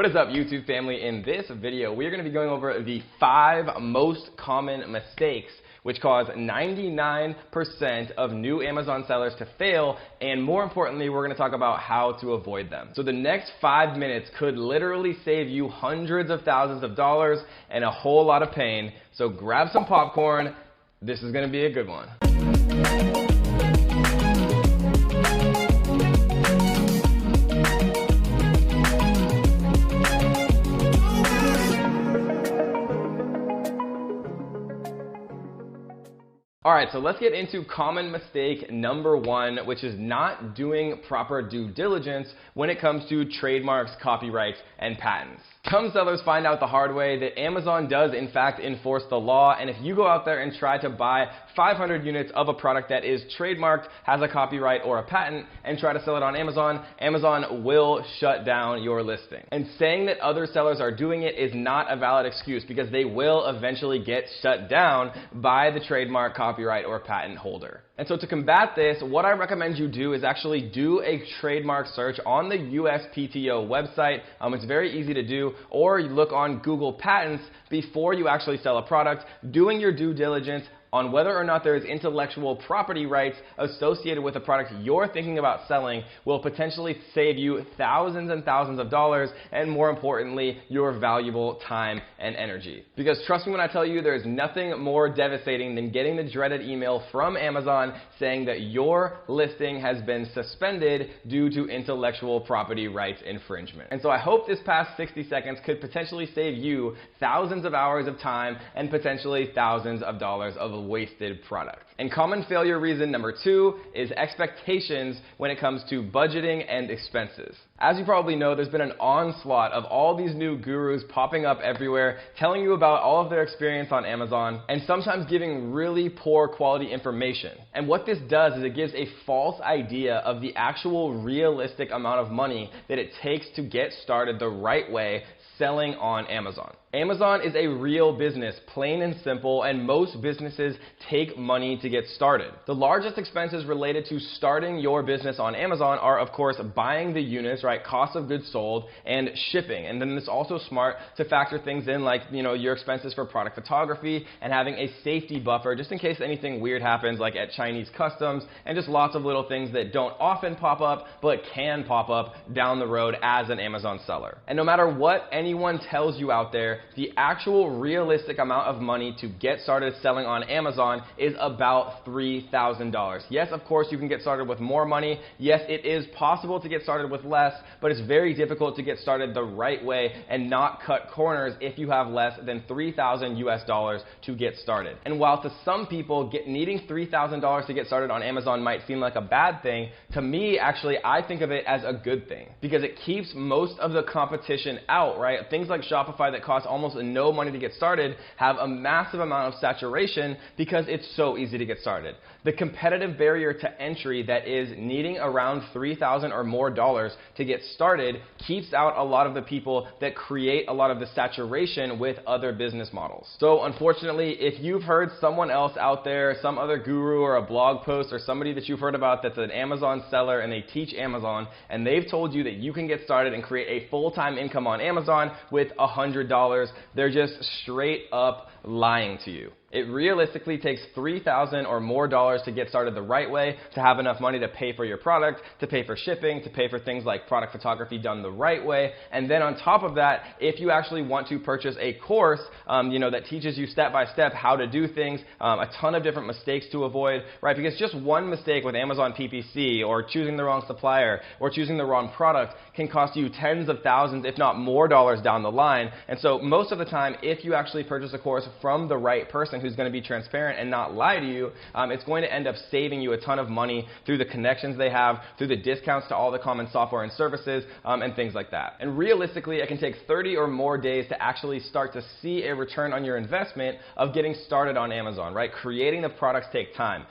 What is up, YouTube family? In this video, we are going to be going over the 5 most common mistakes which cause 99% of new Amazon sellers to fail, and more importantly, we're going to talk about how to avoid them. So the next 5 minutes could literally save you hundreds of thousands of dollars and a whole lot of pain. So grab some popcorn. This is going to be a good one. Alright, so let's get into common mistake number 1, which is not doing proper due diligence when it comes to trademarks, copyrights, and patents. Some sellers find out the hard way that Amazon does in fact enforce the law, and if you go out there and try to buy 500 units of a product that is trademarked, has a copyright or a patent, and try to sell it on Amazon, Amazon will shut down your listing. And saying that other sellers are doing it is not a valid excuse, because they will eventually get shut down by the trademark, copyright, or patent holder. And so to combat this, what I recommend you do is actually do a trademark search on the USPTO website. It's very easy to do, or you look on Google Patents before you actually sell a product, doing your due diligence on whether or not there is intellectual property rights associated with the product you're thinking about selling will potentially save you thousands and thousands of dollars, and more importantly, your valuable time and energy. Because trust me when I tell you, there is nothing more devastating than getting the dreaded email from Amazon saying that your listing has been suspended due to intellectual property rights infringement. And so I hope this past 60 seconds could potentially save you thousands of hours of time and potentially thousands of dollars of wasted product. And common failure reason number 2 is expectations when it comes to budgeting and expenses. As you probably know, there's been an onslaught of all these new gurus popping up everywhere, telling you about all of their experience on Amazon, and sometimes giving really poor quality information. And what this does is it gives a false idea of the actual realistic amount of money that it takes to get started the right way selling on Amazon. Amazon is a real business, plain and simple, and most businesses take money to get started. The largest expenses related to starting your business on Amazon are, of course, buying the units, right, cost of goods sold, and shipping. And then it's also smart to factor things in like, your expenses for product photography and having a safety buffer just in case anything weird happens, like at Chinese customs, and just lots of little things that don't often pop up but can pop up down the road as an Amazon seller. And no matter what anyone tells you out there, the actual realistic amount of money to get started selling on Amazon is about $3,000. Yes, of course, you can get started with more money. Yes, it is possible to get started with less, but it's very difficult to get started the right way and not cut corners if you have less than $3,000 US to get started. And while to some people, needing $3,000 to get started on Amazon might seem like a bad thing, to me, actually, I think of it as a good thing, because it keeps most of the competition out, right? Things like Shopify that cost almost no money to get started have a massive amount of saturation because it's so easy to get started. The competitive barrier to entry that is needing around $3,000 or more to get started keeps out a lot of the people that create a lot of the saturation with other business models. So unfortunately, if you've heard someone else out there, some other guru or a blog post or somebody that you've heard about that's an Amazon seller and they teach Amazon, and they've told you that you can get started and create a full-time income on Amazon with $100, they're just straight up lying to you. It realistically takes $3,000 or more to get started the right way, to have enough money to pay for your product, to pay for shipping, to pay for things like product photography done the right way. And then on top of that, if you actually want to purchase a course, that teaches you step by step how to do things, a ton of different mistakes to avoid, right? Because just one mistake with Amazon PPC, or choosing the wrong supplier, or choosing the wrong product can cost you tens of thousands, if not more dollars down the line. And so most of the time, if you actually purchase a course from the right person who's going to be transparent and not lie to you, it's going to end up saving you a ton of money through the connections they have, through the discounts to all the common software and services, and things like that. And realistically, it can take 30 or more days to actually start to see a return on your investment of getting started on Amazon, right? Creating the products takes time.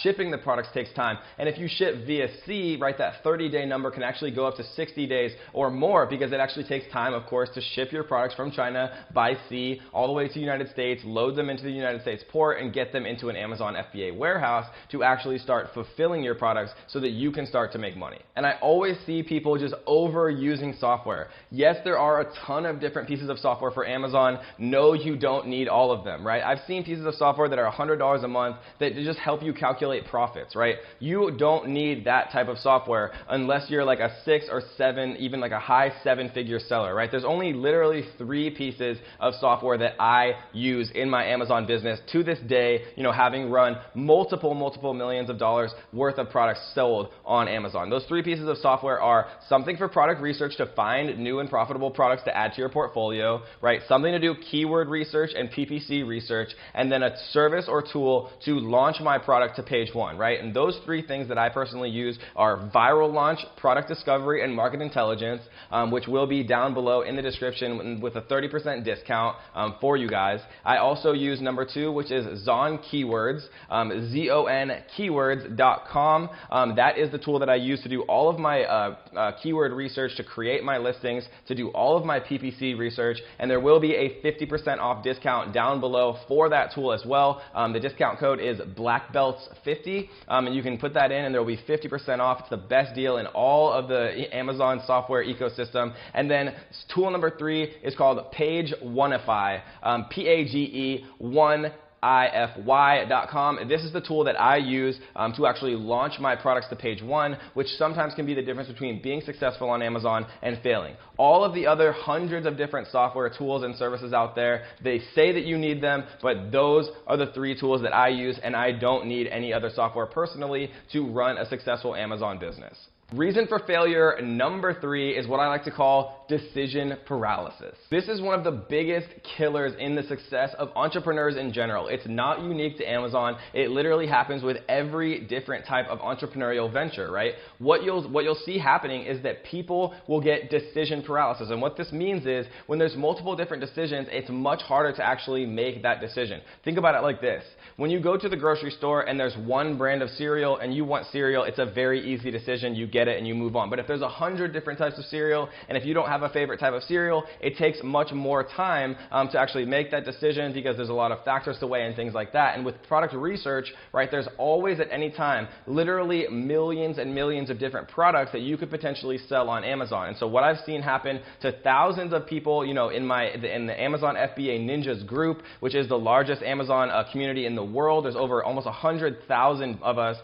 Shipping the products takes time. And if you ship via sea, right, that 30-day number can actually go up to 60 days or more, because it actually takes time, of course, to ship your products from China by sea all the way to the United States, load them into the United States port and get them into an Amazon FBA warehouse to actually start fulfilling your products so that you can start to make money. And I always see people just overusing software. Yes, there are a ton of different pieces of software for Amazon. No, you don't need all of them, right? I've seen pieces of software that are $100 a month that just help you calculate profits, right? You don't need that type of software unless you're like a 6 or 7, even like a high 7-figure seller, right? There's only literally 3 pieces of software that I use in my Amazon business to this day, having run multiple millions of dollars worth of products sold on Amazon. Those 3 pieces of software are something for product research to find new and profitable products to add to your portfolio, right? Something to do keyword research and PPC research, and then a service or tool to launch my product to page 1, right? And those 3 things that I personally use are Viral Launch, Product Discovery, and Market Intelligence, which will be down below in the description with a 30% discount for you guys. I also use number 2, which is Zon Keywords, ZON Keywords.com. That is the tool that I use to do all of my keyword research, to create my listings, to do all of my PPC research, and there will be a 50% off discount down below for that tool as well. The discount code is BlackBelts50, and you can put that in and there will be 50% off. It's the best deal in all of the Amazon software ecosystem. And then tool number 3 is called PageOneify, PageOneify.com. This is the tool that I use to actually launch my products to page 1, which sometimes can be the difference between being successful on Amazon and failing. All of the other hundreds of different software tools and services out there, they say that you need them, but those are the 3 tools that I use, and I don't need any other software personally to run a successful Amazon business. Reason for failure number 3 is what I like to call decision paralysis. This is one of the biggest killers in the success of entrepreneurs in general. It's not unique to Amazon. It literally happens with every different type of entrepreneurial venture, right? What you'll see happening is that people will get decision paralysis. And what this means is when there's multiple different decisions, it's much harder to actually make that decision. Think about it like this. When you go to the grocery store and there's one brand of cereal and you want cereal, it's a very easy decision. You get it and you move on. But if there's 100 different types of cereal, and if you don't have a favorite type of cereal, it takes much more time to actually make that decision, because there's a lot of factors to weigh and things like that. And with product research, right, there's always at any time literally millions and millions of different products that you could potentially sell on Amazon. And so what I've seen happen to thousands of people, in the Amazon FBA Ninjas group, which is the largest Amazon community in the world. There's over almost 100,000 of us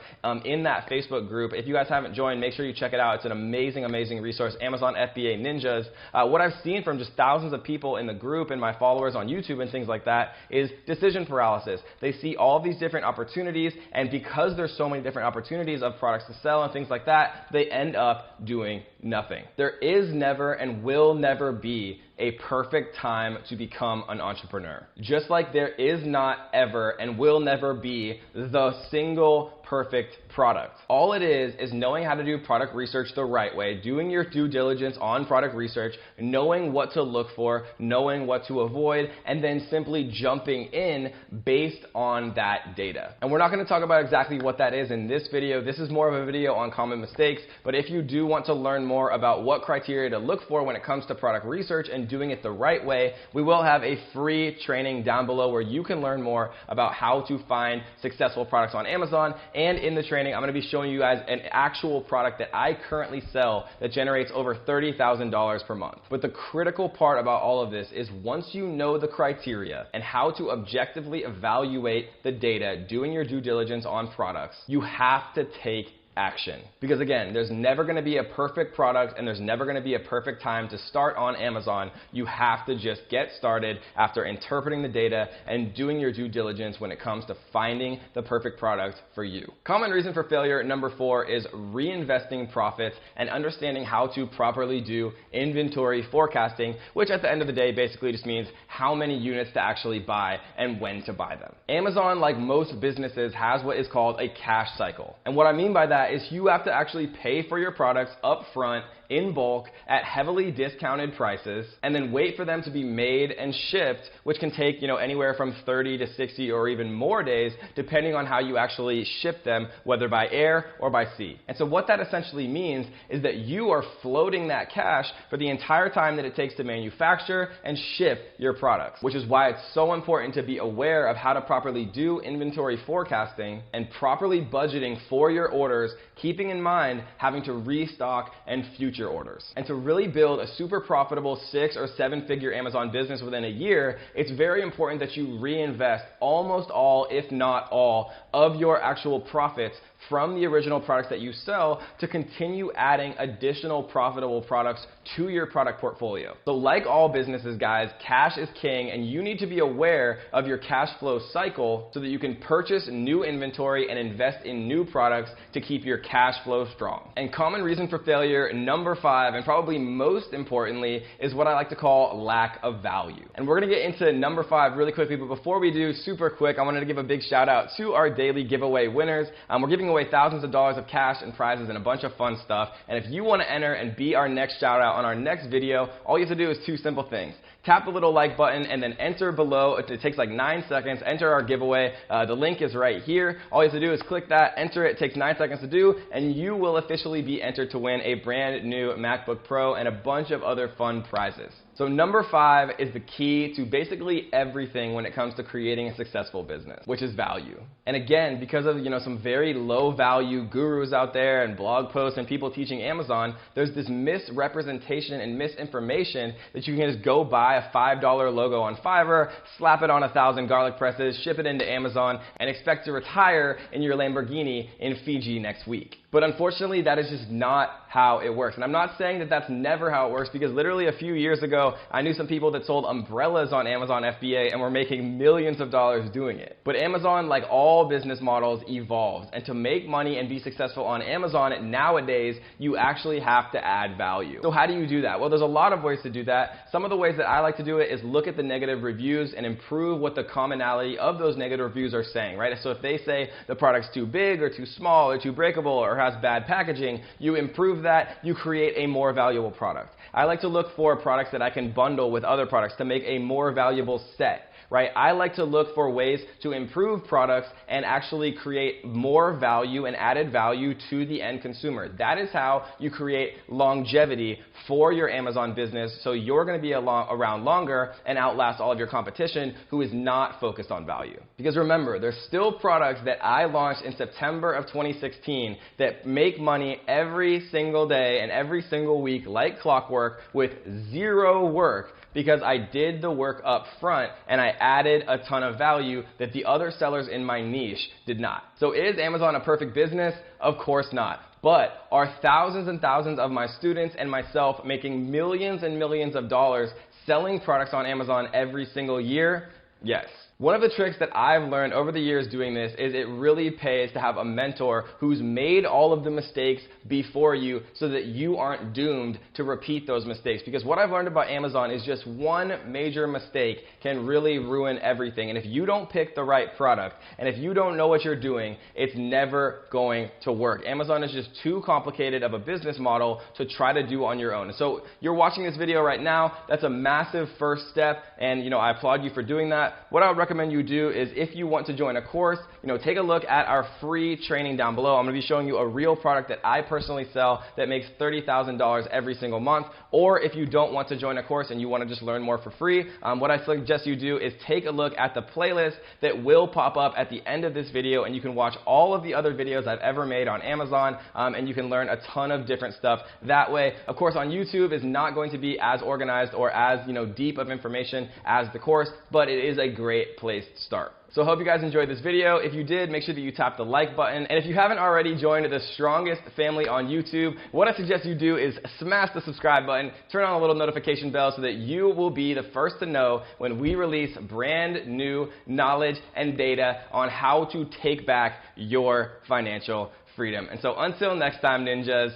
in that Facebook group. If you guys haven't joined, make sure you check it out. It's an amazing resource, Amazon FBA Ninjas. What I've seen from just thousands of people in the group and my followers on YouTube and things like that is decision paralysis. They see all these different opportunities, and because there's so many different opportunities of products to sell and things like that, they end up doing nothing. There is never and will never be a perfect time to become an entrepreneur. Just like there is not ever and will never be the single perfect product. All it is knowing how to do product research the right way, doing your due diligence on product research, knowing what to look for, knowing what to avoid, and then simply jumping in based on that data. And we're not going to talk about exactly what that is in this video. This is more of a video on common mistakes, but if you do want to learn more about what criteria to look for when it comes to product research and doing it the right way, we will have a free training down below where you can learn more about how to find successful products on Amazon. And in the training, I'm going to be showing you guys an actual product that I currently sell that generates over $30,000 per month. But the critical part about all of this is once you know the criteria and how to objectively evaluate the data, doing your due diligence on products, you have to take action. Because again, there's never going to be a perfect product and there's never going to be a perfect time to start on Amazon. You have to just get started after interpreting the data and doing your due diligence when it comes to finding the perfect product for you. Common reason for failure number 4 is reinvesting profits and understanding how to properly do inventory forecasting, which at the end of the day basically just means how many units to actually buy and when to buy them. Amazon, like most businesses, has what is called a cash cycle. And what I mean by that that is you have to actually pay for your products up front in bulk at heavily discounted prices, and then wait for them to be made and shipped, which can take, anywhere from 30 to 60 or even more days, depending on how you actually ship them, whether by air or by sea. And so what that essentially means is that you are floating that cash for the entire time that it takes to manufacture and ship your products, which is why it's so important to be aware of how to properly do inventory forecasting and properly budgeting for your orders, keeping in mind having to restock and future orders. And to really build a super profitable 6 or 7 figure Amazon business within a year, it's very important that you reinvest almost all, if not all, of your actual profits from the original products that you sell to continue adding additional profitable products to your product portfolio. So like all businesses, guys, cash is king, and you need to be aware of your cash flow cycle so that you can purchase new inventory and invest in new products to keep your cash flow strong. And common reason for failure number 5, and probably most importantly, is what I like to call lack of value. And we're gonna get into number 5 really quickly, but before we do, super quick, I wanted to give a big shout out to our daily giveaway winners. We're giving away thousands of dollars of cash and prizes and a bunch of fun stuff. And if you want to enter and be our next shout out on our next video, all you have to do is 2 simple things. Tap the little like button and then enter below. It takes like 9 seconds. Enter our giveaway. The link is right here. All you have to do is click that, enter it. It takes 9 seconds to do, and you will officially be entered to win a brand new MacBook Pro and a bunch of other fun prizes. So number 5 is the key to basically everything when it comes to creating a successful business, which is value. And again, because of some very low value gurus out there and blog posts and people teaching Amazon, there's this misrepresentation and misinformation that you can just go buy a $5 logo on Fiverr, slap it on 1,000 garlic presses, ship it into Amazon, and expect to retire in your Lamborghini in Fiji next week. But unfortunately, that is just not how it works. And I'm not saying that that's never how it works, because literally a few years ago, I knew some people that sold umbrellas on Amazon FBA and were making millions of dollars doing it. But Amazon, like all business models, evolves. And to make money and be successful on Amazon nowadays, you actually have to add value. So how do you do that? Well, there's a lot of ways to do that. Some of the ways that I like to do it is look at the negative reviews and improve what the commonality of those negative reviews are saying, right? So if they say the product's too big or too small or too breakable or has bad packaging, you improve that, you create a more valuable product. I like to look for products that I can bundle with other products to make a more valuable set. Right? I like to look for ways to improve products and actually create more value and added value to the end consumer. That is how you create longevity for your Amazon business, so you're going to be around longer and outlast all of your competition who is not focused on value. Because remember, there's still products that I launched in September of 2016 that make money every single day and every single week like clockwork with zero work, because I did the work up front and I added a ton of value that the other sellers in my niche did not. So is Amazon a perfect business? Of course not. But are thousands and thousands of my students and myself making millions and millions of dollars selling products on Amazon every single year? Yes. One of the tricks that I've learned over the years doing this is it really pays to have a mentor who's made all of the mistakes before you so that you aren't doomed to repeat those mistakes. Because what I've learned about Amazon is just one major mistake can really ruin everything. And if you don't pick the right product and if you don't know what you're doing, it's never going to work. Amazon is just too complicated of a business model to try to do on your own. So you're watching this video right now. That's a massive first step, and I applaud you for doing that. What I would recommend you do is, if you want to join a course, take a look at our free training down below. I'm going to be showing you a real product that I personally sell that makes $30,000 every single month. Or if you don't want to join a course and you want to just learn more for free, what I suggest you do is take a look at the playlist that will pop up at the end of this video, and you can watch all of the other videos I've ever made on Amazon, and you can learn a ton of different stuff that way. Of course, on YouTube is not going to be as organized or as deep of information as the course, but it is a great place to start. So I hope you guys enjoyed this video. If you did, make sure that you tap the like button. And if you haven't already joined the strongest family on YouTube, what I suggest you do is smash the subscribe button, turn on a little notification bell so that you will be the first to know when we release brand new knowledge and data on how to take back your financial freedom. And so until next time, ninjas,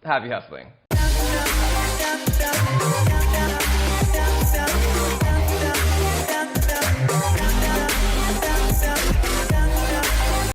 happy hustling.